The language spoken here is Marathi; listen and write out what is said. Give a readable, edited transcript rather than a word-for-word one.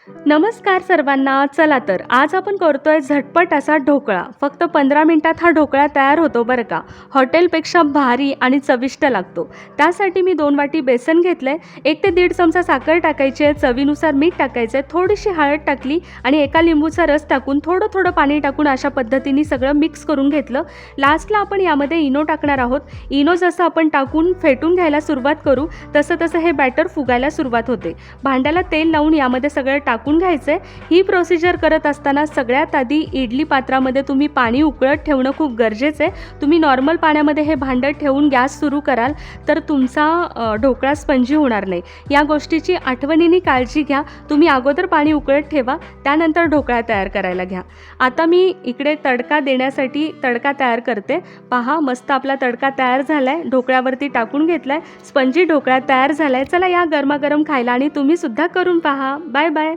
नमस्कार सर्वांना. चला तर आज आपण करतोय झटपट असा ढोकळा. फक्त 15 मिनिटात हा ढोकळा तयार होतो बरं का. हॉटेलपेक्षा भारी आणि चविष्ट लागतो. त्यासाठी मी 2 वाटी बेसन घेतलंय, 1 ते 1.5 चमचा साखर टाकायची आहे, चवीनुसार मीठ टाकायचं आहे, थोडीशी हळद टाकली आणि एका लिंबूचा रस टाकून थोडं पाणी टाकून अशा पद्धतीने सगळं मिक्स करून घेतलं. लास्टला आपण यामध्ये इनो टाकणार आहोत. इनो जसं आपण टाकून फेटून घ्यायला सुरुवात करू तसं हे बॅटर फुगायला सुरुवात होते. भांड्याला तेल लावून यामध्ये सगळं टाकून घ्यायचं आहे. ही प्रोसिजर करत असताना सगळ्यात आधी इडली पात्रामध्ये तुम्ही पाणी उकळत ठेवणं खूप गरजेचं आहे. तुम्ही नॉर्मल पाण्यामध्ये हे भांडं ठेवून गॅस सुरू कराल तर तुमचा ढोकळा स्पंजी होणार नाही. या गोष्टीची आठवणीने काळजी घ्या. तुम्ही अगोदर पाणी उकळत ठेवा, त्यानंतर ढोकळा तयार करायला घ्या. आता मी इकडे तडका देण्यासाठी तडका तयार करते. पहा, मस्त आपला तडका तयार झाला आहे. ढोकळ्यावरती टाकून घेतला आहे. स्पंजी ढोकळा तयार झाला आहे. चला या गरमागरम खायला आणि तुम्ही सुद्धा करून पहा. Bye bye.